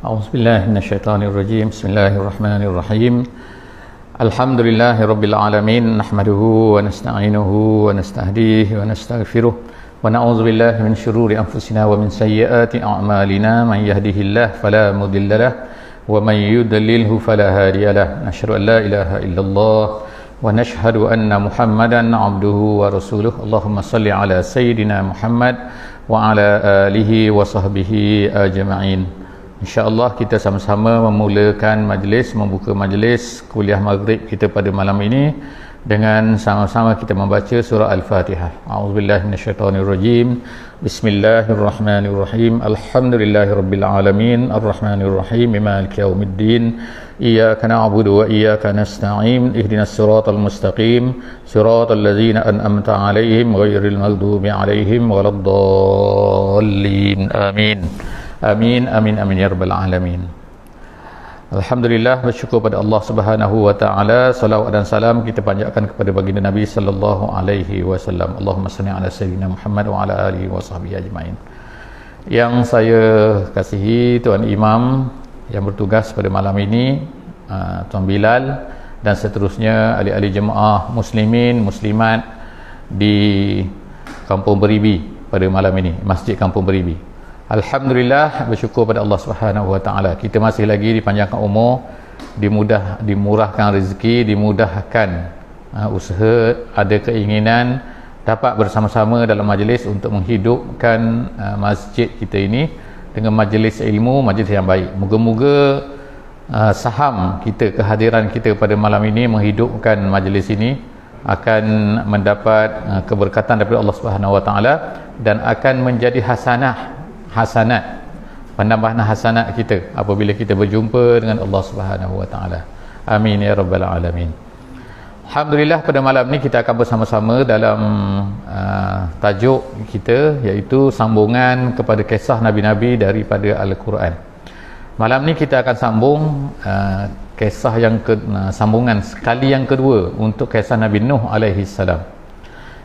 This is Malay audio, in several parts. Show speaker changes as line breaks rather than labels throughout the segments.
أعوذ بالله من الشيطان الرجيم بسم الله الرحمن الرحيم الحمد لله رب العالمين نحمده ونستعينه ونستهديه ونستغفره ونعوذ بالله من شرور أنفسنا ومن سيئات أعمالنا من يهده الله فلا مضل له ومن يضلله فلا هادي له نشهد أن لا إله إلا الله ونشهد أن محمدا عبده ورسوله اللهم صل على سيدنا محمد وعلى آله وصحبه أجمعين. InsyaAllah kita sama-sama memulakan membuka majlis kuliah maghrib kita pada malam ini dengan sama-sama kita membaca surah Al-Fatihah. A'udzubillahi minasyaitonirrajim. Bismillahirrahmanirrahim. Alhamdulillahirabbil alamin, arrahmanirrahim, maliki yaumiddin. Iyyaka na'budu wa iyyaka nasta'in. Ihdinas siratal mustaqim, siratal ladzina an'amta 'alaihim ghairil maghdubi 'alaihim waladdallin. Amin. Amin, amin, amin ya rabbal alamin. Alhamdulillah, bersyukur pada Allah Subhanahu wa taala. Salawat dan salam kita panjatkan kepada baginda Nabi sallallahu alaihi wasallam. Allahumma salli ala sayyidina Muhammad wa ala alihi wasahbihi ajmain. Yang saya kasihi Tuan Imam yang bertugas pada malam ini, Tuan Bilal dan seterusnya ahli-ahli jemaah muslimin muslimat di Kampung Beribi pada malam ini, Masjid Kampung Beribi. Alhamdulillah, bersyukur pada Allah Subhanahu wa taala. Kita masih lagi dipanjangkan umur, dimurahkan rezeki, dimudahkan usaha, ada keinginan dapat bersama-sama dalam majlis untuk menghidupkan masjid kita ini dengan majlis ilmu, majlis yang baik. Moga-moga saham kita, kehadiran kita pada malam ini menghidupkan majlis ini akan mendapat keberkatan daripada Allah Subhanahu wa taala dan akan menjadi hasanat, penambahan hasanat kita apabila kita berjumpa dengan Allah Subhanahu wa taala. Amin ya rabbal alamin. Alhamdulillah, pada malam ni kita akan bersama-sama dalam tajuk kita, iaitu sambungan kepada kisah nabi-nabi daripada Al-Quran. Malam ni kita akan sambung kisah sambungan sekali yang kedua untuk kisah Nabi Nuh alaihi salam.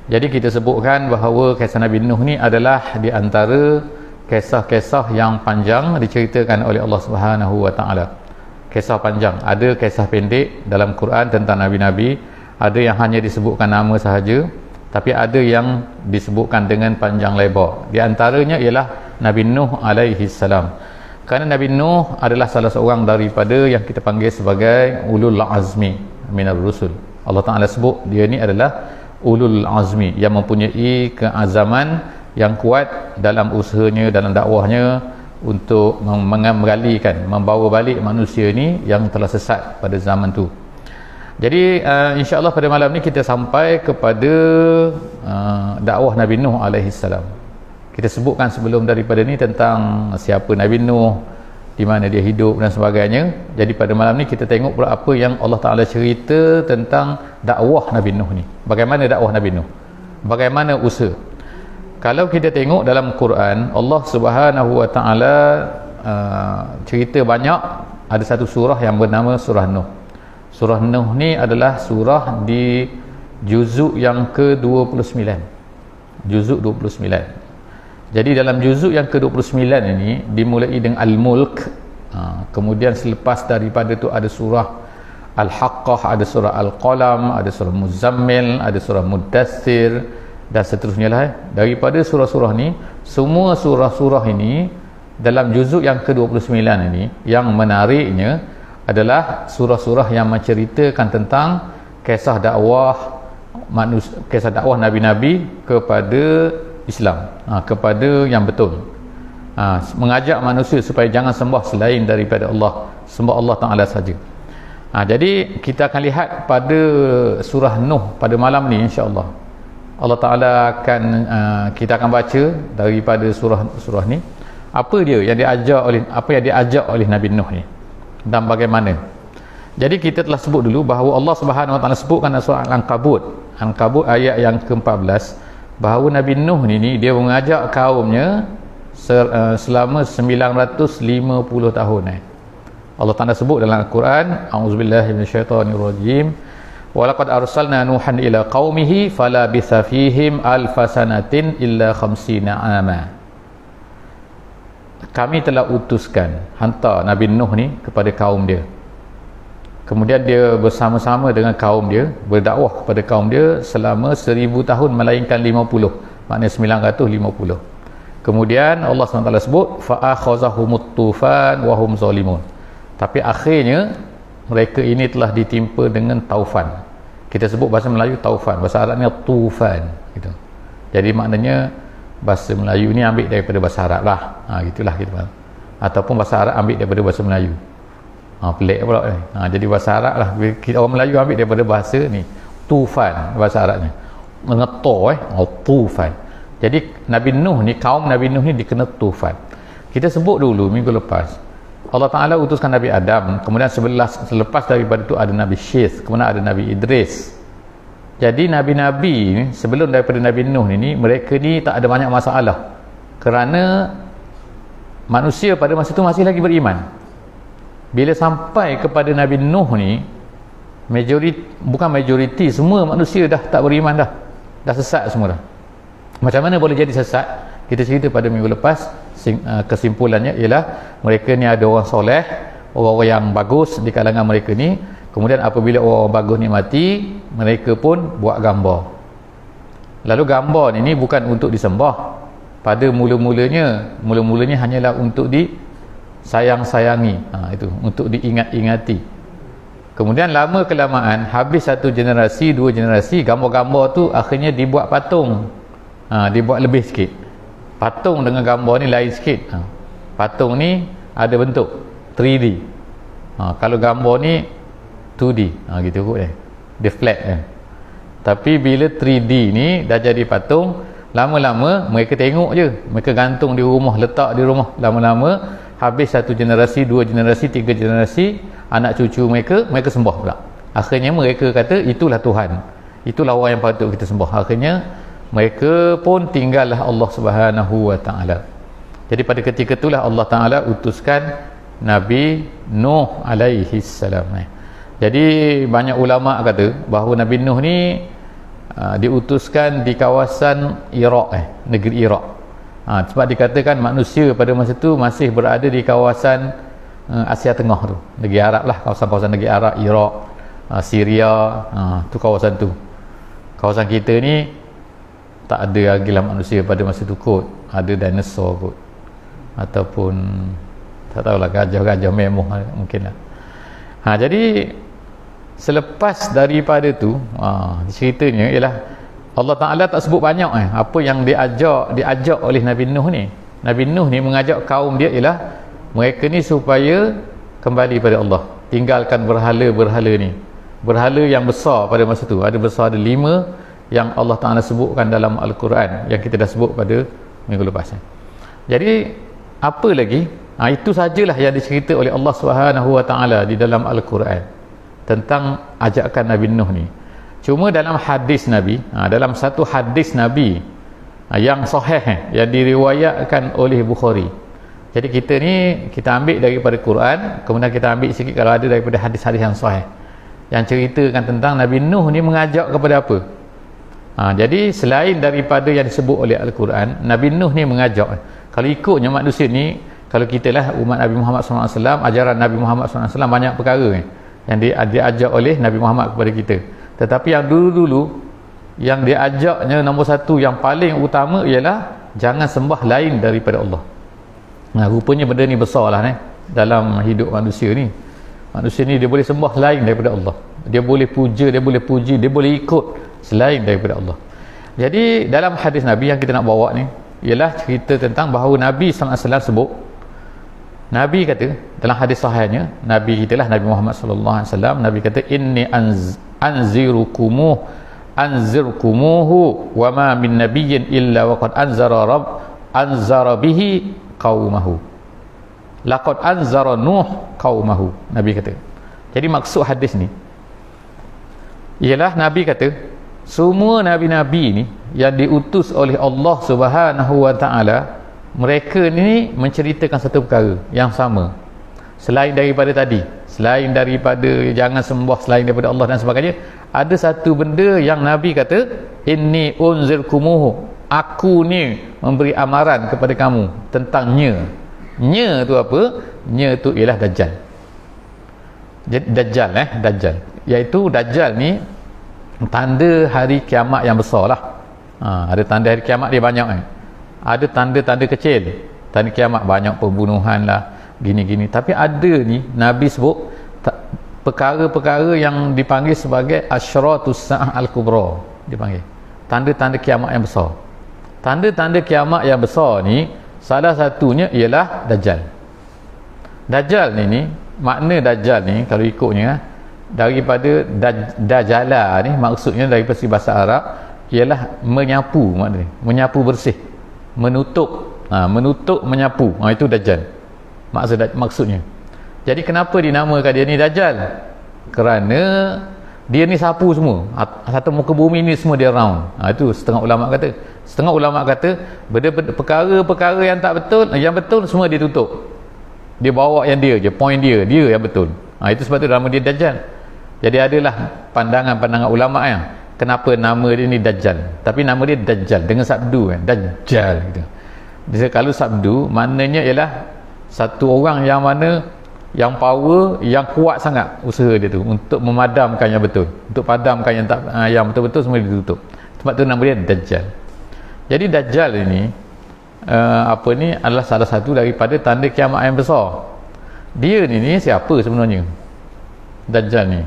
Jadi kita sebutkan bahawa kisah Nabi Nuh ni adalah di antara kisah-kisah yang panjang diceritakan oleh Allah Subhanahu wa taala. Kisah panjang, ada kisah pendek dalam Quran tentang nabi-nabi, ada yang hanya disebutkan nama sahaja, tapi ada yang disebutkan dengan panjang lebar. Di antaranya ialah Nabi Nuh alaihi salam. Kerana Nabi Nuh adalah salah seorang daripada yang kita panggil sebagai ulul azmi minar rusul. Allah Taala sebut dia ni adalah ulul azmi yang mempunyai keazaman yang kuat dalam usahanya, dalam dakwahnya untuk membawa balik manusia ni yang telah sesat pada zaman tu. Jadi insya-Allah pada malam ni kita sampai kepada dakwah Nabi Nuh alaihi salam. Kita sebutkan sebelum daripada ni tentang siapa Nabi Nuh, di mana dia hidup dan sebagainya. Jadi pada malam ni kita tengok pula apa yang Allah Taala cerita tentang dakwah Nabi Nuh ni. Bagaimana dakwah Nabi Nuh? Bagaimana usaha? Kalau kita tengok dalam Quran, Allah Subhanahu wa taala cerita banyak. Ada satu surah yang bernama surah Nuh. Surah Nuh ni adalah surah di juzuk yang ke-29. Juzuk 29. Jadi dalam juzuk yang ke-29 ini dimulai dengan Al-Mulk. Kemudian selepas daripada tu ada surah Al-Haqqah, ada surah Al-Qalam, ada surah Muzammil, ada surah Muddathir dan seterusnya lah. Daripada surah-surah ni, semua surah-surah ini dalam juzuk yang ke-29 ini, yang menariknya adalah surah-surah yang menceritakan tentang kisah dakwah nabi-nabi kepada Islam, kepada yang betul, mengajak manusia supaya jangan sembah selain daripada Allah, sembah Allah Ta'ala saja. Jadi kita akan lihat pada surah Nuh pada malam ni, insya-Allah Allah Ta'ala akan kita akan baca daripada surah ni apa yang diajak oleh Nabi Nuh ni dan bagaimana. Jadi kita telah sebut dulu bahawa Allah Subhanahu wa taala sebutkan dalam surah Al-Ankabut ayat yang ke-14 bahawa Nabi Nuh ni dia mengajak kaumnya selama 950 tahun. Allah Ta'ala sebut dalam Al-Quran, a'udzubillahi minasyaitonirrajim, walaqad arsalna nuhan ila qaumihi falabitha fihim alfasanatin illa khamsina ama. kami telah utuskan, hantar Nabi Nuh ni kepada kaum dia. Kemudian dia bersama-sama dengan kaum dia berdakwah kepada kaum dia selama 1000 tahun melainkan 50, maknanya 950. Kemudian Allah SWT sebut fa'akhazahumut tufan wa hum zalimun. Tapi akhirnya mereka ini telah ditimpa dengan taufan. Kita sebut bahasa Melayu taufan, bahasa Arabnya tufan gitu. Jadi maknanya bahasa Melayu ni ambil daripada bahasa Arab lah. Gitulah gitu. Ataupun bahasa Arab ambil daripada bahasa Melayu. Pelik pula ni. Jadi bahasa Arab lah. Kita orang Melayu ambil daripada bahasa ni. Tufan bahasa Arabnya. Mengetor tufan. Jadi Nabi Nuh ni, kaum Nabi Nuh ni dikena tufan. Kita sebut dulu minggu lepas. Allah Ta'ala utuskan Nabi Adam. Kemudian selepas daripada itu ada Nabi Syith. Kemudian ada Nabi Idris. Jadi Nabi-Nabi ni, sebelum daripada Nabi Nuh ni, mereka ni tak ada banyak masalah. Kerana manusia pada masa itu masih lagi beriman. Bila sampai kepada Nabi Nuh ni, bukan majoriti, semua manusia dah tak beriman dah. Dah sesat semua dah. Macam mana boleh jadi sesat? Kita cerita pada minggu lepas, kesimpulannya ialah mereka ni ada orang soleh, orang-orang yang bagus di kalangan mereka ni. Kemudian apabila orang bagus ni mati, mereka pun buat gambar. Lalu gambar ni bukan untuk disembah. Pada mula-mulanya hanyalah untuk disayang-sayangi. Itu untuk diingat-ingati. Kemudian lama kelamaan, habis satu generasi, dua generasi, gambar-gambar tu akhirnya dibuat patung. Dibuat lebih sikit. Patung dengan gambar ni lain sikit. Patung ni ada bentuk 3D. Kalau gambar ni 2D, gitu kot dia flat kan. Tapi bila 3D ni dah jadi patung, lama-lama mereka tengok je, mereka gantung di rumah, letak di rumah. Lama-lama habis satu generasi, dua generasi, tiga generasi, anak cucu mereka sembah pula. Akhirnya mereka kata itulah Tuhan, itulah orang yang patut kita sembah. Akhirnya mereka pun tinggallah Allah Subhanahu wa Ta'ala. Jadi pada ketika itulah Allah Ta'ala utuskan Nabi Nuh alaihi salam. Jadi banyak ulama kata bahawa Nabi Nuh ni diutuskan di kawasan Iraq, negeri Iraq. Sebab dikatakan manusia pada masa itu masih berada di kawasan Asia Tengah tu, negeri Arab lah, kawasan-kawasan negeri Arab, Iraq, Syria, tu kawasan tu. Kawasan kita ni tak ada lagi lah manusia pada masa tu kot, ada dinosaur kot, ataupun tak tahulah, gajah-gajah memoh mungkin lah. Jadi selepas daripada tu, ceritanya ialah Allah Ta'ala tak sebut banyak apa yang diajak oleh Nabi Nuh ni. Nabi Nuh ni mengajak kaum dia ialah mereka ni supaya kembali pada Allah, tinggalkan berhala-berhala ni. Berhala yang besar pada masa tu, ada 5 yang Allah Ta'ala sebutkan dalam Al-Quran, yang kita dah sebut pada minggu lepas. Jadi apa lagi? Itu sajalah yang dicerita oleh Allah Subhanahu wa Ta'ala di dalam Al-Quran tentang ajakan Nabi Nuh ni. Cuma dalam hadis Nabi, dalam satu hadis Nabi yang sahih, yang diriwayatkan oleh Bukhari. Jadi kita ambil daripada Quran, kemudian kita ambil sikit kalau ada daripada hadis-hadis yang sahih yang ceritakan tentang Nabi Nuh ni mengajak kepada apa. Jadi selain daripada yang disebut oleh Al-Quran, Nabi Nuh ni mengajak. Kalau ikutnya manusia ni, kalau kita lah umat Nabi Muhammad SAW, ajaran Nabi Muhammad SAW banyak perkara yang diajak oleh Nabi Muhammad kepada kita. Tetapi yang dulu-dulu yang diajaknya nombor satu yang paling utama ialah jangan sembah lain daripada Allah. Rupanya benda ni besar lah dalam hidup manusia ni. Manusia ni dia boleh sembah lain daripada Allah, dia boleh puja, dia boleh puji, dia boleh ikut selain daripada Allah. Jadi dalam hadis Nabi yang kita nak bawa ni ialah cerita tentang bahawa Nabi SAW sebut, Nabi kata dalam hadis sahihnya, Nabi kita lah Nabi Muhammad SAW, Nabi kata inni anzirkumuhu wa ma min nabiyyin illa waqad anzara bihi qaumahu laqad anzara Nuh qaumahu. Nabi kata, jadi maksud hadis ni ialah Nabi kata semua nabi-nabi ni yang diutus oleh Allah Subhanahu wa Ta'ala, mereka ni menceritakan satu perkara yang sama. Selain daripada tadi, selain daripada jangan sembah selain daripada Allah dan sebagainya, ada satu benda yang Nabi kata, inni unzirkumuhu, aku ni memberi amaran kepada kamu tentangnya. nya tu apa? Nya tu ialah Dajjal. Jadi Dajjal Dajjal, iaitu Dajjal ni tanda hari kiamat yang besar lah. Ada tanda hari kiamat dia banyak ada tanda-tanda kecil tanda kiamat, banyak pembunuhan lah, gini-gini. Tapi ada ni Nabi sebut perkara-perkara yang dipanggil sebagai asyratus sa'ah al-kubra, dipanggil tanda-tanda kiamat yang besar. Tanda-tanda kiamat yang besar ni salah satunya ialah Dajjal. Dajjal ni makna Dajjal ni kalau ikutnya daripada Dajjala ni, maksudnya daripada bahasa Arab ialah menyapu, maknanya menyapu bersih, menutup, menutup, menyapu, itu Dajjal maksudnya. Jadi kenapa dinamakan dia ni Dajjal? Kerana dia ni sapu semua, satu muka bumi ni semua dia round. Itu setengah ulama kata. Setengah ulama kata perkara-perkara yang tak betul, yang betul semua dia tutup, dia bawa yang dia je, point dia yang betul. Itu sebab tu nama dia Dajjal. Jadi adalah pandangan-pandangan ulama yang kenapa nama dia ni Dajjal, tapi nama dia Dajjal dengan sabdu Dajjal gitu. Jadi kalau sabdu maknanya ialah satu orang yang mana yang power, yang kuat sangat usaha dia tu untuk memadamkan yang betul, untuk padamkan yang tak, yang betul-betul semua ditutup. Sebab tu nama dia Dajjal. Jadi Dajjal ini adalah salah satu daripada tanda kiamat yang besar. Dia ni siapa sebenarnya? Dajjal ni,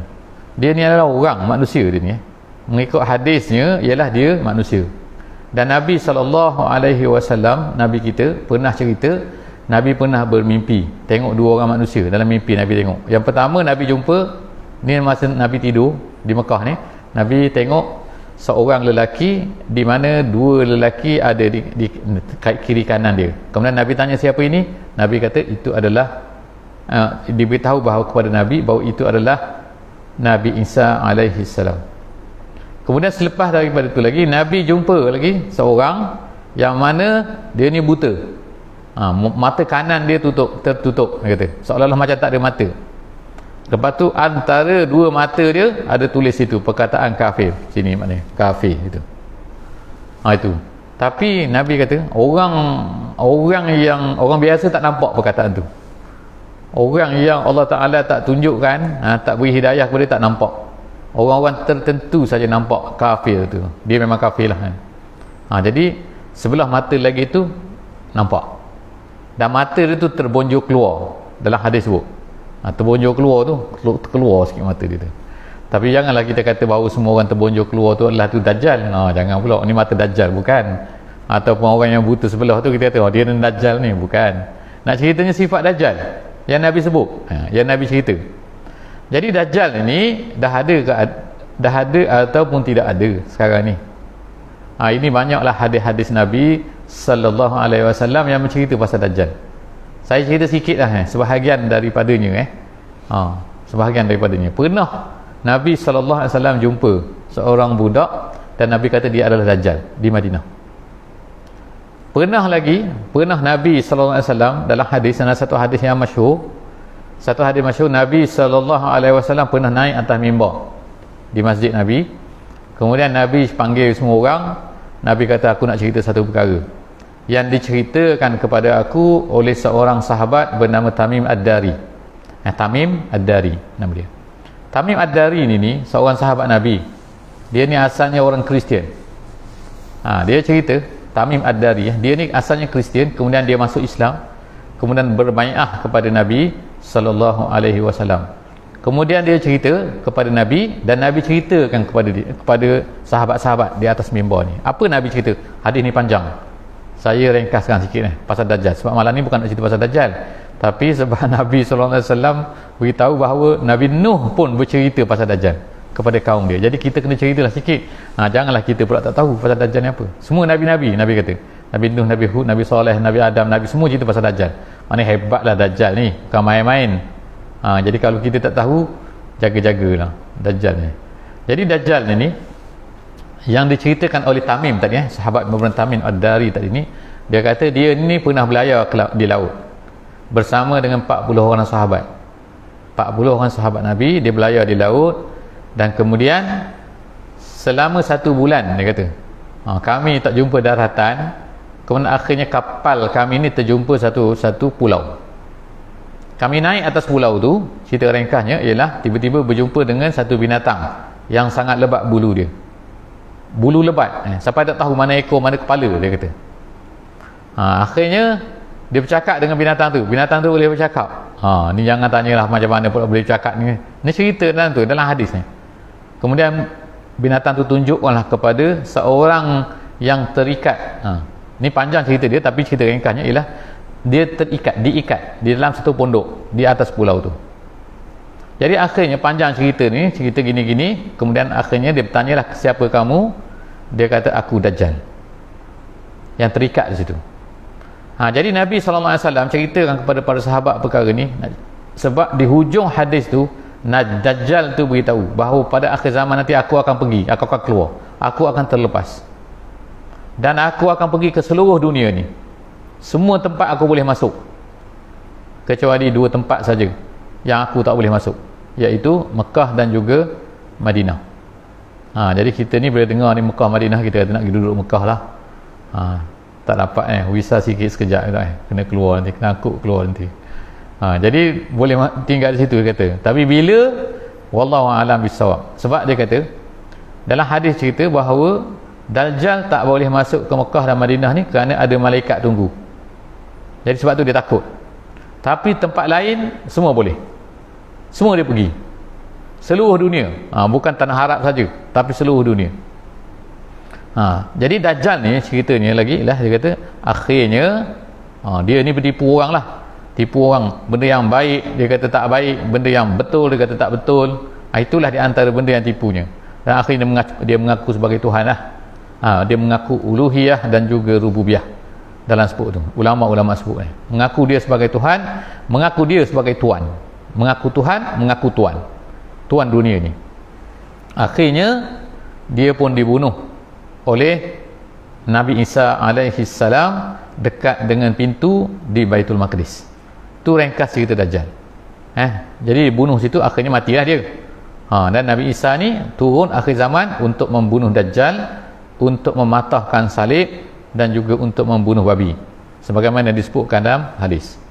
dia ni adalah orang manusia. Dia ni mengikut hadisnya ialah dia manusia. Dan Nabi SAW, Nabi kita pernah cerita, Nabi pernah bermimpi tengok dua orang manusia. Dalam mimpi Nabi tengok, yang pertama Nabi jumpa ni masa Nabi tidur di Mekah ni, Nabi tengok seorang lelaki di mana dua lelaki ada di kiri kanan dia. Kemudian Nabi tanya siapa ini? Nabi kata itu adalah diberitahu bahawa kepada Nabi bahawa itu adalah Nabi Isa alaihi salam. Kemudian selepas daripada itu lagi Nabi jumpa lagi seorang yang mana dia ni buta, mata kanan dia tertutup, dia kata seolah-olah macam tak ada mata. Lepas tu antara dua mata dia ada tulis itu perkataan kafir, sini maknanya kafir itu. Itu. Tapi Nabi kata orang biasa tak nampak perkataan tu. Orang yang Allah Ta'ala tak tunjukkan, tak beri hidayah kepada dia, tak nampak. Orang-orang tertentu saja nampak kafir tu. Dia memang kafir lah jadi sebelah mata lagi tu nampak, dan mata dia tu terbonjol keluar. Dalam hadis sebut terbonjol keluar tu, keluar sikit mata dia tu. Tapi janganlah kita kata bahawa semua orang terbonjol keluar tu adalah tu Dajjal. Jangan pula, ni mata Dajjal, bukan. Ataupun orang yang buta sebelah tu kita kata dia ni Dajjal ni, bukan. Nak ceritanya sifat Dajjal yang Nabi sebut, yang Nabi cerita. Jadi Dajjal ni dah ada ataupun tidak ada sekarang ni. Ini banyaklah hadis-hadis Nabi sallallahu alaihi wasallam yang mencerita pasal Dajjal. Saya cerita sikit lah sebahagian daripadanya sebahagian daripadanya. Pernah Nabi sallallahu alaihi wasallam jumpa seorang budak dan Nabi kata dia adalah Dajjal di Madinah. Pernah Nabi sallallahu alaihi wasallam dalam hadis, satu hadis yang masyhur, Nabi sallallahu alaihi wasallam pernah naik atas mimbar di masjid Nabi. Kemudian Nabi panggil semua orang. Nabi kata aku nak cerita satu perkara yang diceritakan kepada aku oleh seorang sahabat bernama Tamim Ad-Dari. Tamim Ad-Dari nama dia. Tamim Ad-Dari ni seorang sahabat Nabi. Dia ni asalnya orang Kristian. Dia cerita Tamim Ad-Dari, dia ni asalnya Kristian, kemudian dia masuk Islam, kemudian berbai'ah kepada Nabi sallallahu alaihi wasallam. Kemudian dia cerita kepada Nabi dan Nabi ceritakan kepada sahabat-sahabat di atas mimbar ni. Apa Nabi cerita? Hadis ni panjang. Saya ringkaskan sikit pasal Dajjal. Sebab malam ni bukan nak cerita pasal Dajjal, tapi sebab Nabi sallallahu alaihi wasallam beritahu bahawa Nabi Nuh pun bercerita pasal Dajjal kepada kaum dia. Jadi kita kena ceritalah sikit. Janganlah kita pula tak tahu pasal Dajjal ni apa. Semua Nabi kata. Nabi Nuh, Nabi Hud, Nabi Saleh, Nabi Adam, Nabi semua cerita pasal Dajjal. Maknanya hebatlah Dajjal ni, bukan main-main. Jadi kalau kita tak tahu, jaga-jagalah Dajjal ni. Jadi Dajjal ni yang diceritakan oleh Tamim tadi, sahabat bernama Tamim Ad-Dari tadi ni, dia kata dia ni pernah berlayar di laut bersama dengan 40 orang sahabat. 40 orang sahabat Nabi, dia berlayar di laut. Dan kemudian selama 1 bulan dia kata kami tak jumpa daratan, Kemudian akhirnya kapal kami ni terjumpa satu pulau. Kami naik atas pulau tu, cerita ringkasnya ialah tiba-tiba berjumpa dengan satu binatang yang sangat lebat bulu dia. Bulu lebat, sampai tak tahu mana ekor mana kepala, dia kata. Akhirnya dia bercakap dengan binatang tu boleh bercakap. Ni jangan tanyalah macam mana pula boleh bercakap ni. Ni cerita dalam hadis ni. Kemudian binatang tu tunjukkanlah kepada seorang yang terikat. Ni panjang cerita dia, tapi cerita ringkasnya ialah dia diikat di dalam satu pondok di atas pulau tu. Jadi akhirnya panjang cerita ni, cerita gini-gini, kemudian akhirnya dia bertanyalah, siapa kamu? Dia kata, aku Dajjal, yang terikat di situ. Jadi Nabi SAW ceritakan kepada para sahabat perkara ni, sebab di hujung hadis tu Dajjal tu beritahu bahawa pada akhir zaman nanti aku akan pergi, aku akan keluar, aku akan terlepas, dan aku akan pergi ke seluruh dunia ni. Semua tempat aku boleh masuk, kecuali 2 tempat saja yang aku tak boleh masuk, iaitu Mekah dan juga Madinah. Jadi kita ni boleh dengar ni Mekah, Madinah, kita kata nak pergi duduk Mekah lah. Tak dapat visa sikit sekejap kena keluar nanti, kena angkut keluar nanti. Jadi boleh tinggal di situ, dia kata. Tapi bila, wallahu a'lam bissawab, sebab dia kata dalam hadis cerita bahawa Dajjal tak boleh masuk ke Mekah dan Madinah ni kerana ada malaikat tunggu. Jadi sebab tu dia takut. Tapi tempat lain semua boleh, semua dia pergi, seluruh dunia. Bukan tanah Arab saja, tapi seluruh dunia. Jadi Dajjal ni ceritanya lagi lah, dia kata akhirnya dia ni bertipu orang lah. Tipu orang, benda yang baik dia kata tak baik, benda yang betul dia kata tak betul. Itulah di antara benda yang tipunya. Dan akhirnya dia mengaku sebagai Tuhan lah. Dia mengaku uluhiyah dan juga rububiyah dalam sebut tu. Ulama-ulama sebut mengaku dia sebagai Tuhan, mengaku dia sebagai Tuan, mengaku Tuhan, mengaku Tuan, Tuan dunia ni. Akhirnya dia pun dibunuh oleh Nabi Isa alaihi salam dekat dengan pintu di Baitul Maqdis. Tu ringkas cerita Dajjal. Jadi dibunuh situ, akhirnya matilah dia. Dan Nabi Isa ni turun akhir zaman untuk membunuh Dajjal, untuk mematahkan salib dan juga untuk membunuh babi, sebagaimana disebutkan dalam hadis.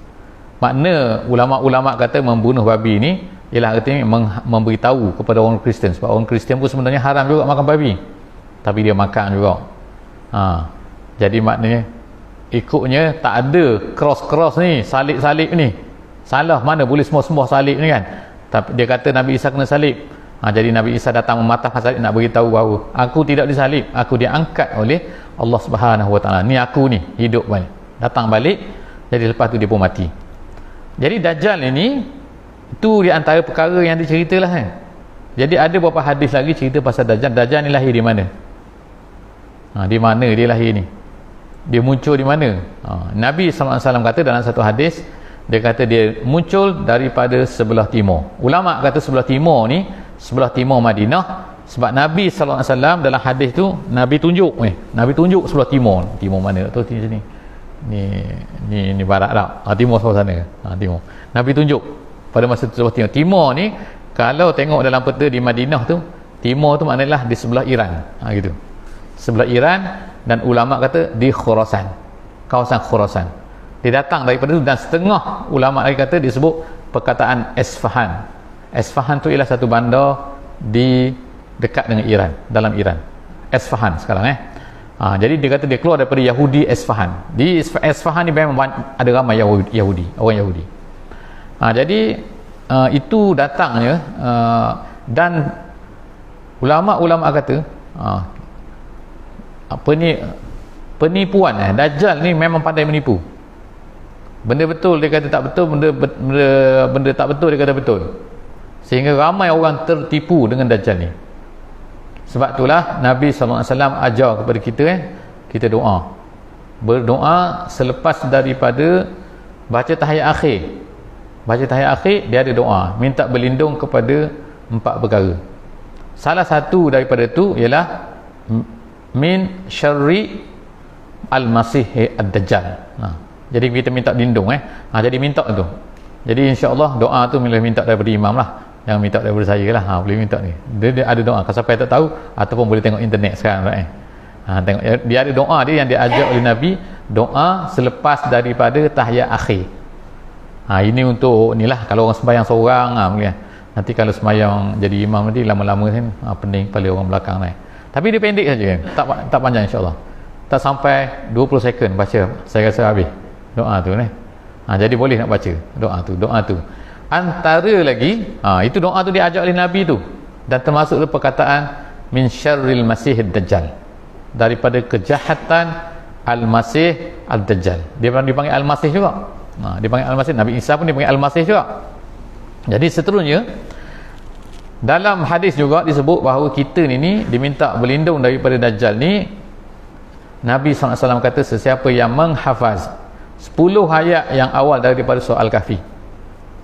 Makna ulama-ulama kata membunuh babi ni ialah artinya memberitahu kepada orang Kristian, sebab orang Kristian pun sebenarnya haram juga makan babi, tapi dia makan juga. Jadi maknanya ikutnya tak ada cross ni, salib-salib ni salah, mana boleh semua salib ni kan. Tapi dia kata Nabi Isa kena salib. Jadi Nabi Isa datang mematahkan salib, nak beritahu bahawa aku tidak disalib, aku diangkat oleh Allah Subhanahu Wa Taala. Ni aku ni hidup balik, datang balik. Jadi lepas tu dia pun mati. Jadi Dajjal ini itu di antara perkara yang diceritalah Jadi ada beberapa hadis lagi cerita pasal Dajjal. Dajjal ni lahir di mana? Di mana dia lahir ni? Dia muncul di mana? Nabi SAW kata dalam satu hadis, dia kata dia muncul daripada sebelah timur. Ulama kata sebelah timur ni sebelah timur Madinah, sebab Nabi SAW dalam hadis tu Nabi tunjuk sebelah timur. Timur mana tu sini? Ni barat tak? Timur sebelah sana. Timur. Nabi tunjuk pada masa tu sebelah timur. Timur ni kalau tengok dalam peta di Madinah tu, timur tu maknanya di sebelah Iran. Gitu. Sebelah Iran, dan ulama kata di Khurasan, kawasan Khurasan. Dia datang daripada tu, dan setengah ulama lagi kata disebut perkataan Esfahan. Esfahan tu ialah satu bandar di dekat dengan Iran, dalam Iran. Esfahan sekarang jadi dia kata dia keluar daripada Yahudi Esfahan. Di Esfahan ni memang ada ramai Yahudi, orang Yahudi. Jadi itu datangnya, dan ulama-ulama kata penipuan. Dajjal ni memang pandai menipu. Benda betul dia kata tak betul, benda tak betul dia kata betul, sehingga ramai orang tertipu dengan Dajjal ni. Sebab itulah Nabi SAW ajar kepada kita kita berdoa selepas daripada baca tahiyat akhir. Dia ada doa minta berlindung kepada 4 perkara. Salah satu daripada tu ialah min syarri al-masih ad-dajjal. Jadi kita minta lindung jadi minta tu. Jadi insya-Allah doa tu boleh minta daripada imam lah, jangan minta daripada saya lah. Boleh minta ni. Dia ada doa, kalau siapa tak tahu ataupun boleh tengok internet sekarang Tengok dia ada doa dia yang diajar oleh Nabi, doa selepas daripada tahiyat akhir. Ini untuk inilah kalau orang sembahyang seorang mungkin. Nanti kalau sembahyang jadi imam nanti lama-lama kan pening kepala orang belakang ni. Tapi dia pendek saja kan. Tak panjang insya-Allah. Tak sampai 20 second baca, saya rasa habis doa tu ni. Jadi boleh nak baca doa tu. Antara lagi itu doa tu diajar oleh Nabi tu, dan termasuk perkataan min syarril masihid dajjal, daripada kejahatan al-masih ad-dajjal. Dia dipanggil al-masih juga. Dipanggil al-masih. Nabi Isa pun dipanggil al-masih juga. Jadi seterusnya dalam hadis juga disebut bahawa kita ni diminta berlindung daripada dajjal ni. Nabi SAW kata sesiapa yang menghafaz 10 ayat yang awal daripada surah Al-Kahfi,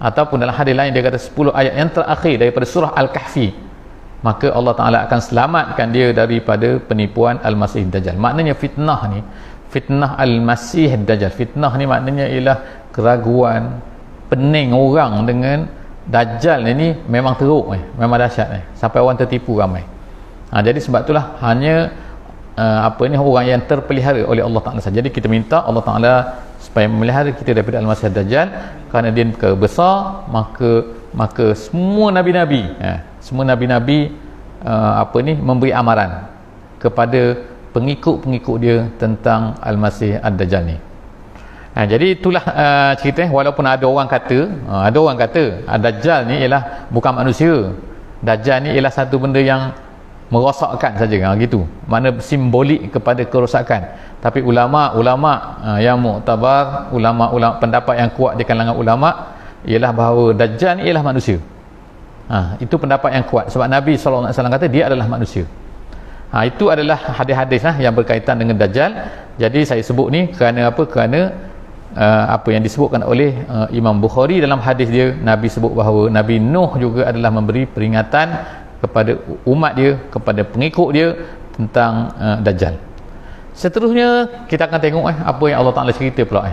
ataupun dalam hadis lain dia kata 10 ayat yang terakhir daripada surah Al-Kahfi, maka Allah Ta'ala akan selamatkan dia daripada penipuan Al-Masih Dajjal. Maknanya fitnah ni, fitnah Al-Masih Dajjal, fitnah ni maknanya ialah keraguan, pening orang dengan Dajjal ni memang teruk memang dahsyat sampai orang tertipu ramai. Jadi sebab itulah hanya orang yang terpelihara oleh Allah Ta'ala saja. Jadi kita minta Allah Ta'ala supaya memelihara kita daripada Al-Masih Dajjal, kerana dia besar, maka semua nabi-nabi memberi amaran kepada pengikut-pengikut dia tentang Al-Masih Ad-Dajjal ni. Jadi itulah cerita. Walaupun ada orang kata Dajjal ni ialah bukan manusia, Dajjal ni ialah satu benda yang merosakkan saja, gitu, makna simbolik kepada kerosakan. Tapi ulama yang muktabar, ulama pendapat yang kuat di kalangan ulama ialah bahawa Dajjal ni ialah manusia. Itu pendapat yang kuat, sebab Nabi SAW kata dia adalah manusia. Itu adalah hadis-hadis yang berkaitan dengan Dajjal. Jadi saya sebut ni kerana apa? Kerana apa yang disebutkan oleh Imam Bukhari dalam hadis dia, Nabi sebut bahawa Nabi Nuh juga adalah memberi peringatan kepada umat dia, kepada pengikut dia tentang Dajjal. Seterusnya kita akan tengok apa yang Allah Ta'ala cerita pula.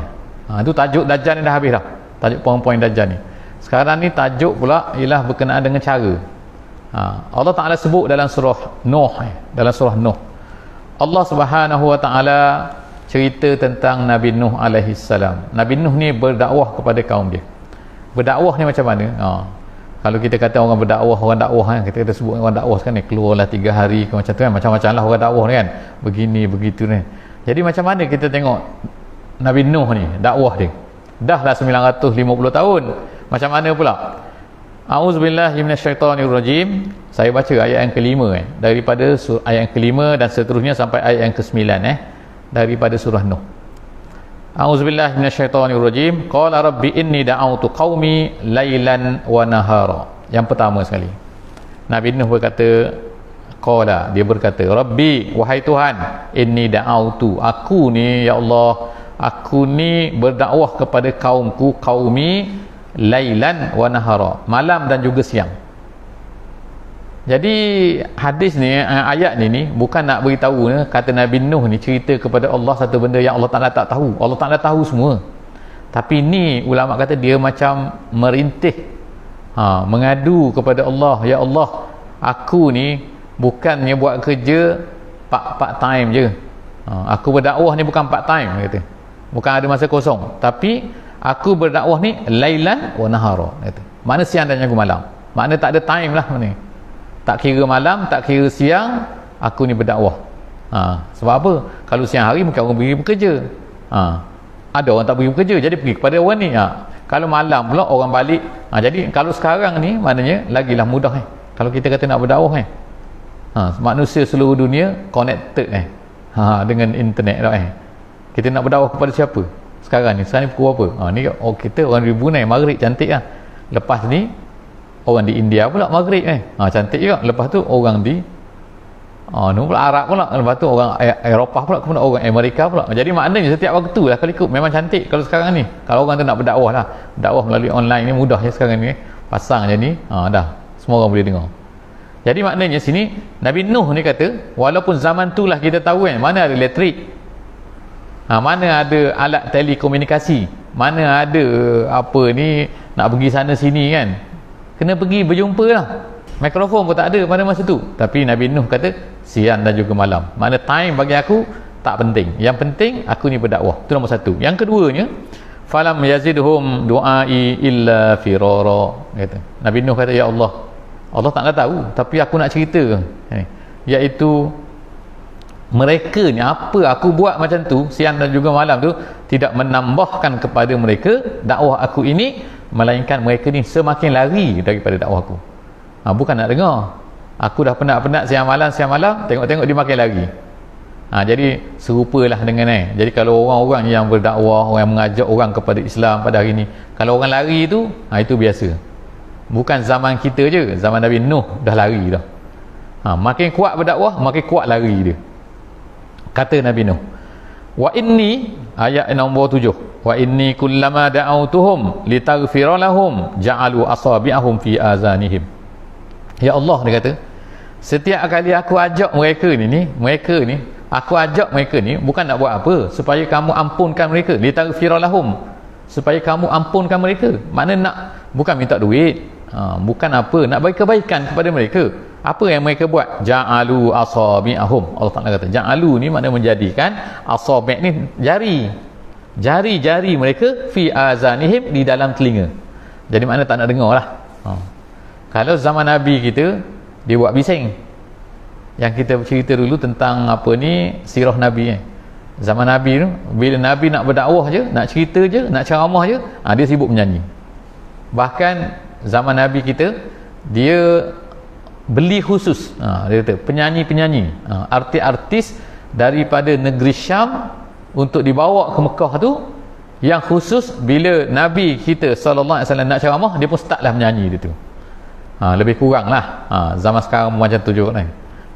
Itu tajuk Dajjal ni dah habis dah, tajuk poin-poin Dajjal ni. Sekarang ni tajuk pula ialah berkenaan dengan cara. Allah Ta'ala sebut dalam surah Nuh, Allah Subhanahu Wa Ta'ala cerita tentang Nabi Nuh alaihi salam. Nabi Nuh ni berdakwah kepada kaum dia. Berdakwah ni macam mana? Kalau kita kata orang dakwah kita sebut orang dakwah sekarang ni, keluarlah 3 hari ke macam tu kan, macam-macam lah orang dakwah ni kan, begini begitu ni. Jadi macam mana kita tengok Nabi Nuh ni dakwah dia? Dah lah 950 tahun. Macam mana pula? A'udzubillahi minasyaitonirrajim. Saya baca ayat yang kelima daripada ayat yang kelima dan seterusnya sampai ayat yang ke-9 daripada surah Nuh. A'udzubillahi minasyaitonirrajim. Qala rabbi inni da'autu qaumi lailan wa nahara. Yang pertama sekali, Nabi Nuh berkata, qala, dia berkata, rabbi, wahai Tuhan, inni da'autu, aku ni ya Allah, aku ni berdakwah kepada kaumku, qaumi lailan wa nahara, malam dan juga siang. Jadi hadis ni, ayat ni bukan nak beritahu kata Nabi Nuh ni cerita kepada Allah satu benda yang Allah Ta'ala tak tahu. Allah Ta'ala tahu semua. Tapi ni ulama kata dia macam merintih, mengadu kepada Allah, ya Allah, aku ni bukannya buat kerja part time je. Aku berdakwah ni bukan part time, kata. Bukan ada masa kosong, tapi aku berdakwah ni lailan wa nahara, kata. Mana siang dan juga malam. Makna tak ada time lah ni. Tak kira malam, tak kira siang, aku ni berdakwah. Sebab apa? Kalau siang hari mungkin orang pergi bekerja. Ada orang tak pergi bekerja, jadi pergi kepada orang ni. Kalau malam pula orang balik. Jadi kalau sekarang ni maknanya lagilah mudah kalau kita kata nak berdakwah manusia seluruh dunia connected dengan internet dah Kita nak berdakwah kepada siapa? Sekarang ni pukul apa? Ni kita orang di Brunei, maghrib cantik lah. Lepas ni orang di India pula maghrib cantik juga. Lepas tu orang di pula Arab pula. Lepas tu orang Eropah pula, kemudian orang Amerika pula. Jadi maknanya setiap waktu lah kalau ikut memang cantik. Kalau sekarang ni, kalau orang tu nak berdakwah lah, dakwah melalui online ni mudah je sekarang ni. Pasang je ni, dah semua orang boleh dengar. Jadi maknanya sini Nabi Nuh ni kata, walaupun zaman tu lah kita tahu mana ada elektrik, mana ada alat telekomunikasi, mana ada apa ni nak pergi sana sini kan, kena pergi berjumpa lah. Mikrofon pun tak ada pada masa tu. Tapi Nabi Nuh kata siang dan juga malam. Makna time bagi aku tak penting. Yang penting aku ni berdakwah. Itu nombor satu. Yang keduanya, falam yazidhum du'ai illa firara. Kata Nabi Nuh kata, ya Allah, Allah tak nak tahu, tapi aku nak cerita, iaitu mereka ni, apa aku buat macam tu siang dan juga malam tu, tidak menambahkan kepada mereka dakwah aku ini, melainkan mereka ni semakin lari daripada dakwah aku. Bukan nak dengar. Aku dah penat-penat siang malam, tengok-tengok dia makin lari. Jadi serupalah dengan jadi kalau orang-orang yang berdakwah, orang yang mengajak orang kepada Islam pada hari ni, kalau orang lari tu, itu biasa. Bukan zaman kita je, zaman Nabi Nuh dah lari dah. Makin kuat berdakwah, makin kuat lari dia. Kata Nabi Nuh, wa inni, ayat nombor 7, wa inni kullama da'autuhum litaghfira lahum ja'alu asabi'ahum fi azanihim. Ya Allah, dia kata, setiap kali aku ajak mereka ni, aku ajak mereka ni bukan nak buat apa, supaya kamu ampunkan mereka, litaghfira lahum, supaya kamu ampunkan mereka. Makna nak, bukan minta duit, bukan apa, nak bagi kebaikan kepada mereka. Apa yang mereka buat? Ja'alu asabi'ahum. Allah Ta'ala kata ja'alu ni makna menjadikan, asabi' ni jari mereka, fi azanihim, di dalam telinga. Jadi makna tak nak dengar lah. Kalau zaman Nabi kita, dia buat bising. Yang kita cerita dulu tentang apa ni, sirah Nabi zaman Nabi tu, bila Nabi nak berdakwah je, nak cerita je, nak ceramah je, dia sibuk menyanyi. Bahkan zaman Nabi kita, dia beli khusus, dia kata penyanyi-penyanyi, artis-artis daripada negeri Syam untuk dibawa ke Mekah tu, yang khusus bila Nabi kita sallallahu alaihi wasallam nak ceramah, dia pun startlah menyanyi dia tu. Lebih kurang lah zaman sekarang macam tu juga ni,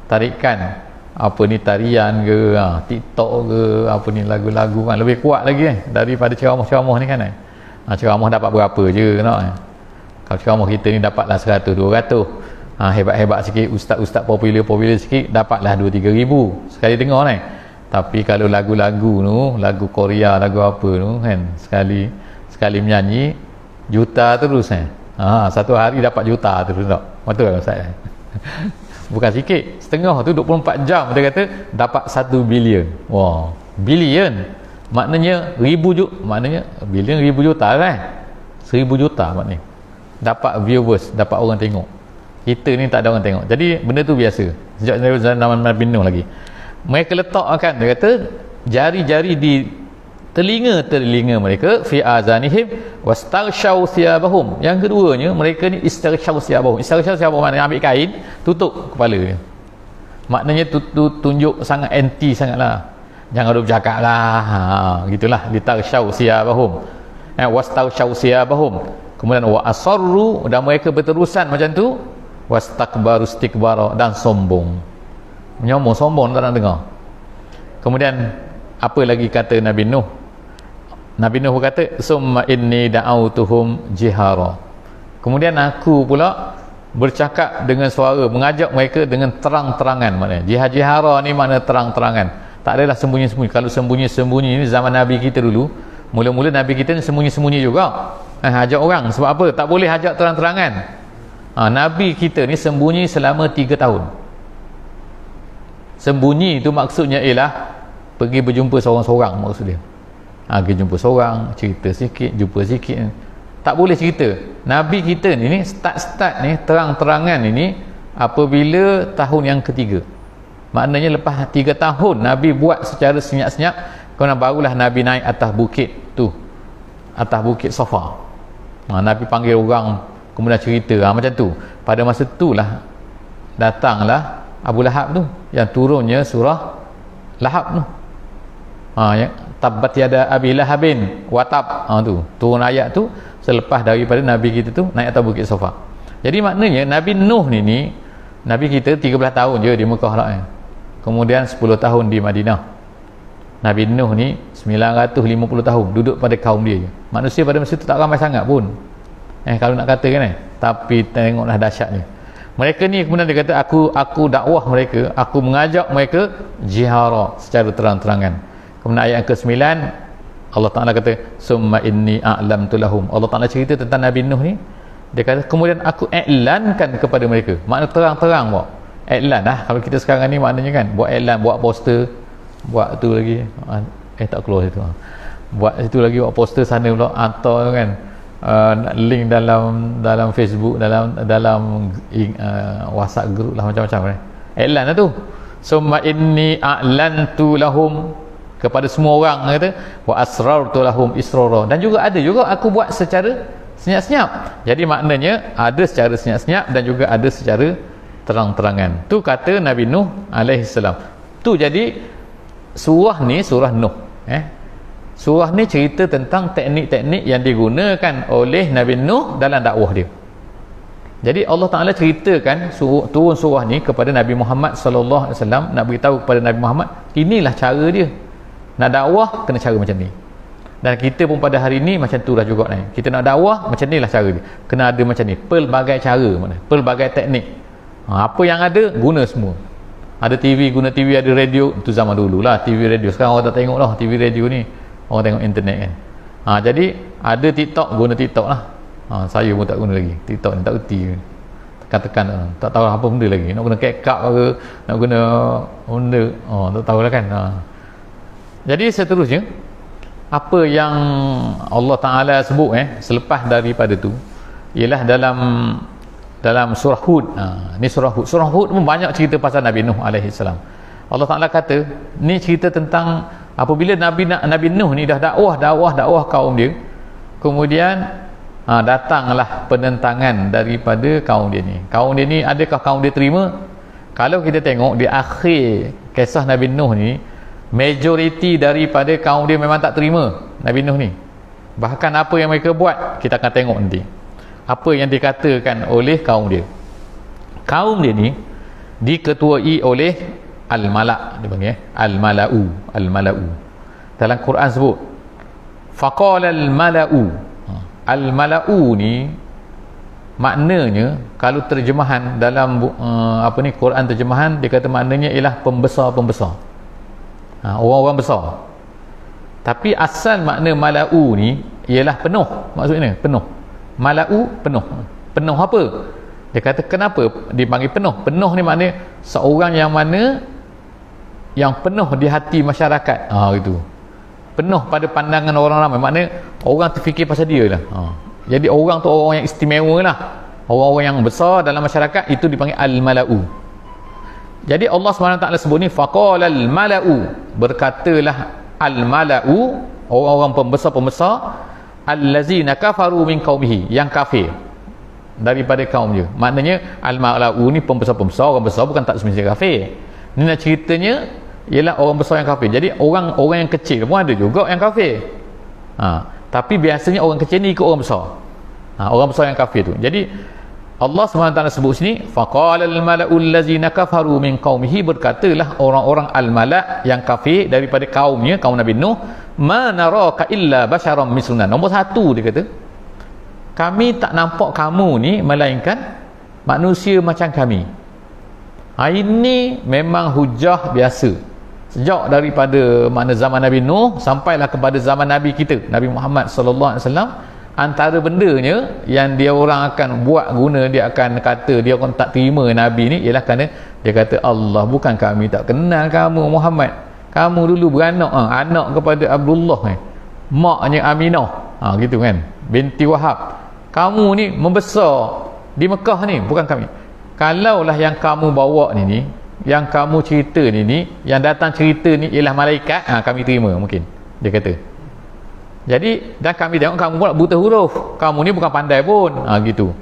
tarikan apa ni, tarian ke, TikTok ke, apa ni, lagu-lagu kan lebih kuat lagi daripada ceramah-ceramah ni kan. Ceramah dapat berapa je kalau ceramah kita ni dapatlah 100, 200. Hebat-hebat sikit, ustaz-ustaz popular sikit, dapatlah 2-3 ribu sekali dengar ni. Tapi kalau lagu-lagu tu, lagu Korea, lagu apa tu kan, sekali menyanyi juta terus satu hari dapat juta terus tak? Betul tak ustaz? Bukan sikit, setengah tu 24 jam dia kata dapat 1 bilion. Wah, bilion maknanya maknanya bilion 1000 juta kan, 1000 juta maknanya dapat viewers, dapat orang tengok. Kita ni tak ada orang tengok. Jadi benda tu biasa sejak zaman Nabi Nuh lagi. Mereka letakkan, dia kata, jari-jari di telinga mereka, fi azanihim wastaghshaw thiyabahum. Yang keduanya, mereka ni istaghshaw thiyabahum. Istaghshaw thiyabahum maknanya ambil kain tutup kepala dia. Maknanya tunjuk sangat anti sangatlah. Jangan duk bercakap lah, gitulah, litaghshaw thiyabahum, wastaghshaw thiyabahum. Kemudian wa asarru, dan mereka berterusan macam tu, wastakbaru istikbara, dan sombong, menyombong, sombong, tak nak dengar. Kemudian apa lagi kata Nabi Nuh? Nabi Nuh berkata, summa inni da'autuhum jihara. Kemudian aku pula bercakap dengan suara, mengajak mereka dengan terang-terangan. Maknanya jihara ni makna terang-terangan, tak adalah sembunyi-sembunyi. Kalau sembunyi-sembunyi ni zaman Nabi kita dulu, mula-mula Nabi kita ni sembunyi-sembunyi juga, ajak orang. Sebab apa? Tak boleh ajak terang-terangan. Nabi kita ni sembunyi selama 3 tahun. Sembunyi tu maksudnya ialah pergi berjumpa seorang-seorang, maksud dia. Pergi jumpa seorang, cerita sikit, jumpa sikit. Tak boleh cerita. Nabi kita ni start ni terang-terangan ini apabila tahun yang ketiga. Maknanya lepas 3 tahun Nabi buat secara senyap-senyap, kemudian barulah Nabi naik atas bukit tu, atas bukit Safa. Nabi panggil orang, kemudian cerita macam tu. Pada masa itulah datanglah Abu Lahab tu, yang turunnya surah Lahab tu, tabbat yada abi lahabin watab, tu turun ayat tu selepas daripada Nabi kita tu naik atas bukit Safa. Jadi maknanya Nabi Nuh ni Nabi kita 13 tahun je di Mekah lah, kemudian 10 tahun di Madinah. Nabi Nuh ni 950 tahun duduk pada kaum dia je. Manusia pada masa tu tak ramai sangat pun, kalau nak kata kan, tapi tengoklah dahsyatnya. Mereka ni kemudian dia kata, aku dakwah mereka, aku mengajak mereka jihara, secara terang-terangan. Kemudian ayat ke-9 Allah Ta'ala kata, summa inni a'lamtu lahum. Allah Ta'ala cerita tentang Nabi Nuh ni, Dia kata kemudian aku iklankan kepada mereka. Makna terang-terang buat iklan lah. Kalau kita sekarang ni maknanya kan buat iklan, buat poster, buat tu lagi tak keluar situ, buat situ lagi, buat poster sana pula hantar kan, link dalam Facebook, dalam WhatsApp group lah, macam-macam iklan lah tu. Summa inni a'lantu lahum, kepada semua orang kata, wa asrartu lahum israra, dan juga ada juga aku buat secara senyap-senyap. Jadi maknanya ada secara senyap-senyap dan juga ada secara terang-terangan. Tu kata Nabi Nuh alaihi salam. Tu jadi surah ni surah Nuh. Surah ni cerita tentang teknik-teknik yang digunakan oleh Nabi Nuh dalam dakwah dia. Jadi Allah Ta'ala ceritakan turun surah ni kepada Nabi Muhammad sallallahu alaihi wasallam, nak beritahu kepada Nabi Muhammad inilah cara dia nak dakwah, kena cara macam ni. Dan kita pun pada hari ni macam tu lah juga ni. Kita nak dakwah macam ni lah cara dia, kena ada macam ni, pelbagai cara, pelbagai teknik. Apa yang ada guna semua. Ada TV, guna TV, ada radio, itu zaman dulu lah TV radio. Sekarang orang tak tengok lah TV radio ni, orang tengok internet kan. Jadi ada TikTok, guna TikTok lah. Saya pun tak guna lagi TikTok ni, tak erti, tekan-tekan tak tahu apa benda lagi, nak guna CapCut ke, nak guna benda tak tahulah kan. Jadi seterusnya apa yang Allah Ta'ala sebut selepas daripada tu ialah dalam surah Hud. Ni surah Hud. Surah Hud pun banyak cerita pasal Nabi Nuh alaihi salam. Allah Ta'ala kata ni cerita tentang apabila Nabi Nuh ni dah dakwah kaum dia, kemudian datanglah penentangan daripada kaum dia ni. Kaum dia ni, adakah kaum dia terima? Kalau kita tengok di akhir kisah Nabi Nuh ni, majoriti daripada kaum dia memang tak terima Nabi Nuh ni. Bahkan apa yang mereka buat kita akan tengok nanti, apa yang dikatakan oleh kaum dia. Kaum dia ni diketuai oleh Al-Mala', dia panggil Al-Mala'u. Dalam Quran sebut faqala Al-Mala'u. Al-Mala'u ni maknanya kalau terjemahan dalam Quran terjemahan, dia kata maknanya ialah pembesar-pembesar, orang-orang besar. Tapi asal makna Mala'u ni ialah penuh, maksudnya penuh. Mala'u penuh apa? Dia kata kenapa dipanggil penuh? Penuh ni maknanya seorang yang mana yang penuh di hati masyarakat, gitu. Penuh pada pandangan orang ramai, maknanya orang terfikir pasal dia lah. Jadi orang tu orang yang istimewa lah, orang-orang yang besar dalam masyarakat, itu dipanggil Al-Mala'u. Jadi Allah SWT sebut ni faqala Al-Mala'u, berkatalah Al-Mala'u, orang-orang pembesar-pembesar, allazina kafaru min qaumihi, yang kafir daripada kaum dia. Maknanya Al-Mala'u ni pembesar-pembesar, orang besar bukan tak semestinya kafir. Ni nak ceritanya ialah orang besar yang kafir. Jadi orang yang kecil pun ada juga yang kafir. Tapi biasanya orang kecil ni ikut orang besar. Orang besar yang kafir tu. Jadi Allah SWT sebut sini faqala al-mala'u allazina kafaru min qaumihi, berkatalah orang-orang al-mala' yang kafir daripada kaumnya, kaum Nabi Nuh, ma naraka illa basyaran misluna. Nombor satu dia kata, kami tak nampak kamu ni melainkan manusia macam kami. Ini memang hujah biasa sejak daripada mana zaman Nabi Nuh sampailah kepada zaman Nabi kita Nabi Muhammad sallallahu alaihi wasallam. Antara bendanya yang dia orang akan buat guna, dia akan kata dia orang tak terima Nabi ni ialah kerana dia kata Allah, bukan kami tak kenal kamu Muhammad, kamu dulu beranak anak kepada Abdullah maknya Aminah gitu kan, binti Wahab, kamu ni membesar di Mekah ni, bukan kami. Kalaulah yang kamu bawa ni yang kamu cerita ni yang datang cerita ni ialah malaikat, kami terima mungkin, dia kata. Jadi dan kami tengok kamu pula buta huruf, kamu ni bukan pandai pun, gitu.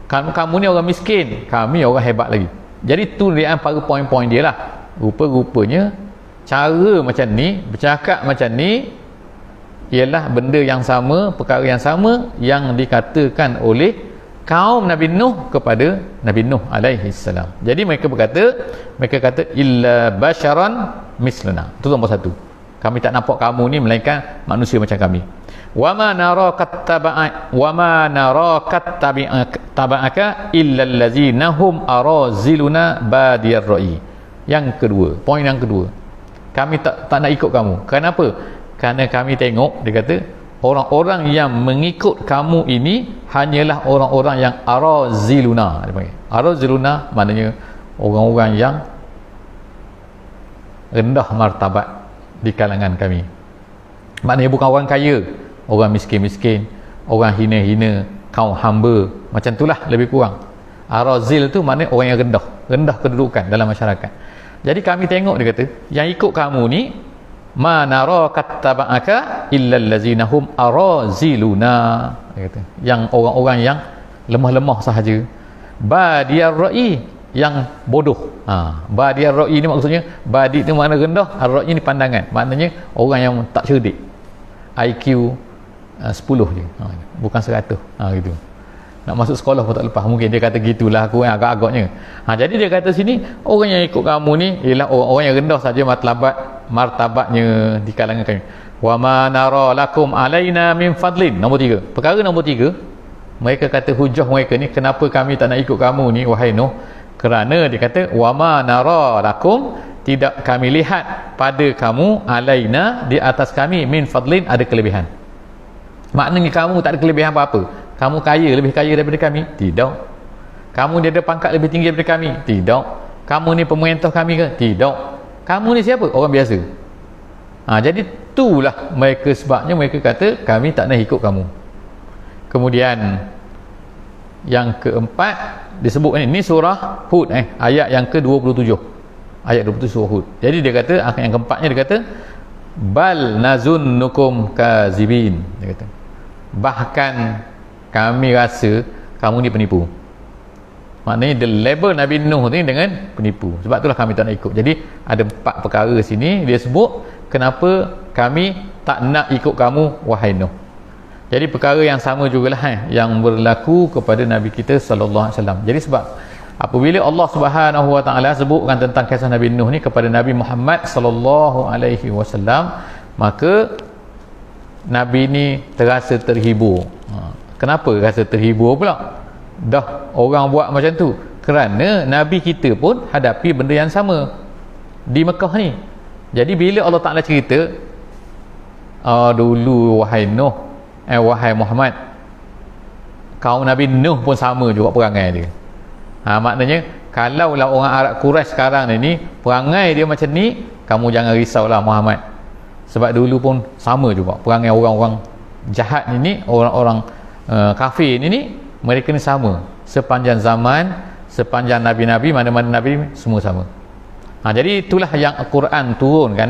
Kamu ni orang miskin, kami orang hebat lagi. Jadi tu dia antara poin-poin dia lah. Rupa-rupanya cara macam ni, bercakap macam ni ialah benda yang sama, perkara yang sama yang dikatakan oleh kaum Nabi Nuh kepada Nabi Nuh alaihi salam. Jadi mereka kata illa basyaran misluna. Itu nombor satu. Kami tak nampak kamu ni melainkan manusia macam kami. Wa ma naraka taba'aka illa allazina hum araziluna badiyar ra'i. Yang kedua, poin yang kedua, kami tak nak ikut kamu. Kenapa? Kerana kami tengok, dia kata, orang-orang yang mengikut kamu ini hanyalah orang-orang yang araziluna. Dia panggil araziluna, maknanya orang-orang yang rendah martabat di kalangan kami. Maknanya bukan orang kaya, orang miskin-miskin, orang hina-hina, kaum hamba, macam itulah lebih kurang. Arazil tu maknanya orang yang rendah kedudukan dalam masyarakat. Jadi kami tengok, dia kata, yang ikut kamu ni ma nara kattaba'aka illa allazina hum araziluna, dia kata, yang orang-orang yang lemah-lemah sahaja, badiyar ra'i, yang bodoh. Badiyar ra'i ni maksudnya, badi tu makna rendah, ar-ra'i ni pandangan, maknanya orang yang tak cerdik, IQ 10 je, bukan 100, gitu. Nak masuk sekolah pun tak lepas, mungkin dia kata gitulah aku agak-agaknya. Jadi dia kata sini, orang yang ikut kamu ni ialah orang-orang yang rendah saja martabatnya di kalangan kami. Wa ma nara lakum alaina min fadlin. Nombor 3, perkara nombor 3, mereka kata hujah mereka ni, kenapa kami tak nak ikut kamu ni wahai Nuh, kerana dia kata wa ma nara lakum, tidak kami lihat pada kamu, alaina, di atas kami, min fadlin, ada kelebihan. Maknanya kamu tak ada kelebihan apa-apa. Kamu kaya, lebih kaya daripada kami? Tidak. Kamu dia ada pangkat lebih tinggi daripada kami? Tidak. Kamu ni pemerintah kami ke? Tidak. Kamu ni siapa? Orang biasa. Jadi itulah mereka, sebabnya mereka kata kami tak nak ikut kamu. Kemudian yang keempat disebut ni surah Hud, ayat yang ke-27. Ayat 27 surah Hud. Jadi dia kata, yang keempatnya dia kata bal nazunnukum kazibin, dia kata, bahkan kami rasa kamu ni penipu. Maknanya the label Nabi Nuh ni dengan penipu. Sebab itulah kami tak nak ikut. Jadi ada 4 perkara sini dia sebut kenapa kami tak nak ikut kamu wahai Nuh. Jadi perkara yang sama jugalah yang berlaku kepada Nabi kita sallallahu alaihi wasallam. Jadi sebab apabila Allah Subhanahu wa taala sebutkan tentang kisah Nabi Nuh ni kepada Nabi Muhammad sallallahu alaihi wasallam, maka Nabi ni terasa terhibur. Kenapa rasa terhibur pula? Dah orang buat macam tu. Kerana Nabi kita pun hadapi benda yang sama di Mekah ni. Jadi bila Allah Ta'ala cerita, dulu wahai Nuh, wahai Muhammad, kaum Nabi Nuh pun sama juga perangai dia. Maknanya kalaulah orang Arab Quraisy sekarang ni perangai dia macam ni, kamu jangan risaulah Muhammad. Sebab dulu pun sama juga perangai orang-orang jahat ni, orang-orang kafir ni, mereka ni sama sepanjang zaman, sepanjang Nabi-Nabi, mana-mana Nabi semua sama. Jadi itulah yang Al-Quran turunkan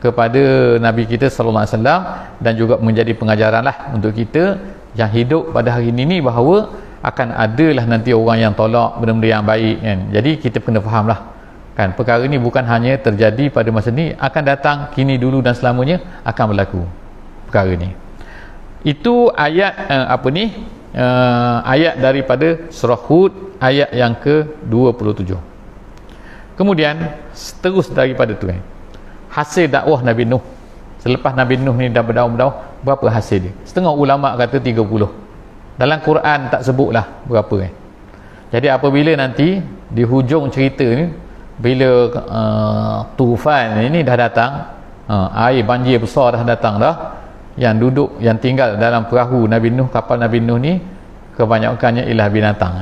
kepada Nabi kita sallallahu alaihi wasallam, dan juga menjadi pengajaran lah untuk kita yang hidup pada hari ini bahawa akan adalah nanti orang yang tolak benda-benda yang baik kan. Jadi kita kena faham lah kan, perkara ni bukan hanya terjadi pada masa ni, akan datang, kini, dulu dan selamanya akan berlaku perkara ni. Itu ayat ayat daripada surah Hud, ayat yang ke-27. Kemudian terus daripada tu hasil dakwah Nabi Nuh. Selepas Nabi Nuh ni dah berdakwah, berapa hasil dia? Setengah ulama kata 30. Dalam Quran tak sebutlah berapa Jadi apabila nanti di hujung cerita ni, bila tufan ini dah datang, air banjir besar dah datang dah, yang duduk, yang tinggal dalam perahu Nabi Nuh, kapal Nabi Nuh ni kebanyakannya ialah binatang.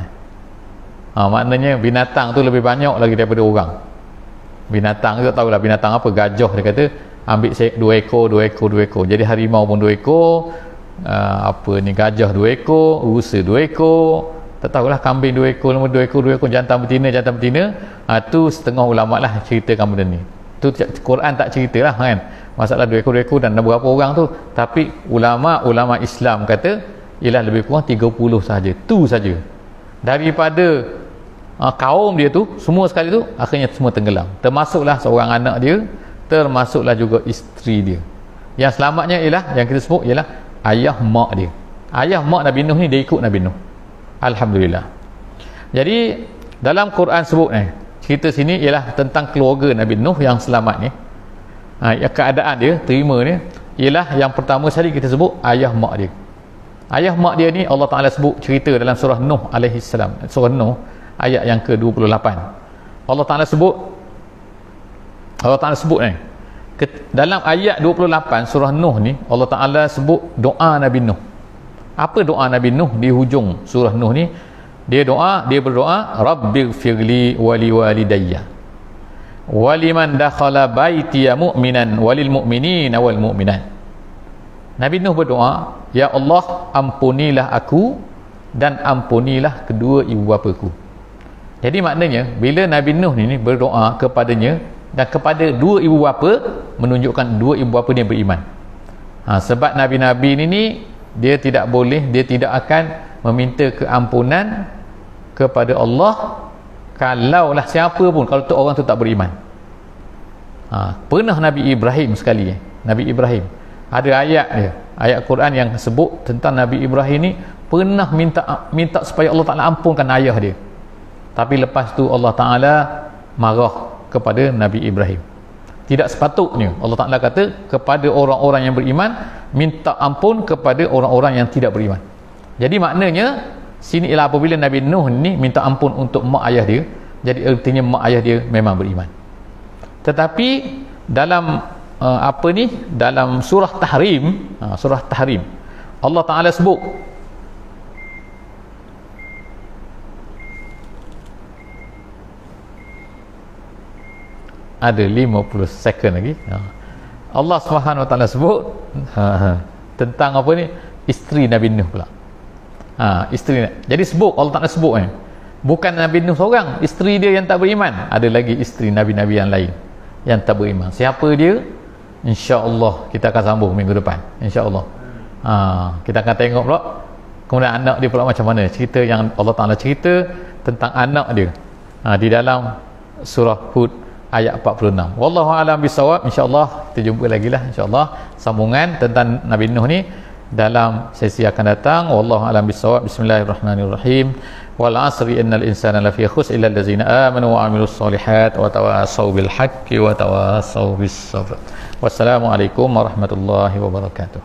Maknanya binatang tu lebih banyak lagi daripada orang. Binatang tu tahulah binatang apa, gajah dia kata ambil 2 ekor. Jadi harimau pun 2 ekor, gajah 2 ekor, rusa 2 ekor, tak tahulah kambing 2 ekor, lembu 2 ekor, jantan betina. Tu setengah ulama lah ceritakan benda ni. Tu Quran tak ceritalah kan masalah 2 ekor dan berapa orang tu, tapi ulama Islam kata ialah lebih kurang 30 sahaja. Tu saja daripada kaum dia tu, semua sekali tu akhirnya semua tenggelam, termasuklah seorang anak dia, termasuklah juga isteri dia. Yang selamatnya ialah, yang kita sebut ialah ayah mak dia. Ayah mak Nabi Nuh ni dia ikut Nabi Nuh, alhamdulillah. Jadi dalam Quran sebut cerita sini ialah tentang keluarga Nabi Nuh yang selamat ni. Keadaan dia terima ni ialah yang pertama sekali kita sebut ayah mak dia. Ayah mak dia ni Allah Ta'ala sebut cerita dalam surah Nuh alaihi salam, surah Nuh ayat yang ke-28. Allah Ta'ala sebut dalam ayat 28 surah Nuh ni Allah Ta'ala sebut doa Nabi Nuh. Apa doa Nabi Nuh di hujung surah Nuh ni? Dia berdoa, Rabbighfirli wali walidayya waliman dakhala baitiya mu'minan walil mu'minina wal mu'minat. Nabi Nuh berdoa, ya Allah, ampunilah aku dan ampunilah kedua ibu bapaku. Jadi maknanya bila Nabi Nuh ni berdoa kepadanya dan kepada dua ibu bapa, menunjukkan dua ibu bapa ni beriman. Sebab Nabi-Nabi ni dia tidak akan meminta keampunan kepada Allah kalaulah siapa pun, kalau tu orang tu tak beriman. Pernah Nabi Ibrahim sekali, Nabi Ibrahim ada ayat dia, ayat Quran yang sebut tentang Nabi Ibrahim ni pernah minta supaya Allah Ta'ala ampunkan ayah dia, tapi lepas tu Allah Ta'ala marah kepada Nabi Ibrahim. Tidak sepatutnya Allah Ta'ala kata kepada orang-orang yang beriman, minta ampun kepada orang-orang yang tidak beriman. Jadi maknanya sini ialah apabila Nabi Nuh ni minta ampun untuk mak ayah dia, jadi artinya mak ayah dia memang beriman. Tetapi dalam dalam surah Tahrim, Allah Ta'ala sebut ada 50 second lagi. Allah Subhanahu Wa Ta'ala sebut tentang apa ni, isteri Nabi Nuh pula. Isteri. Jadi sebut, Allah Ta'ala sebut bukan Nabi Nuh seorang, isteri dia yang tak beriman, ada lagi isteri Nabi-Nabi yang lain yang tak beriman. Siapa dia? InsyaAllah kita akan sambung minggu depan, insyaAllah. Kita akan tengok pula kemudian anak dia pula macam mana, cerita yang Allah Ta'ala cerita tentang anak dia di dalam surah Hud ayat 46. Wallahu a'lam bisawab. InsyaAllah kita jumpa lagi lah, insyaAllah sambungan tentang Nabi Nuh ni dalam sesi akan datang. Wallahu a'lam bisawab. Bismillahirrahmanirrahim. Wal 'asri innal insana lafi khusr illa allazina amanu wa 'amilus solihat wa tawassaw bil haqqi wa tawassaw bis sabr. Wassalamualaikum warahmatullahi wabarakatuh.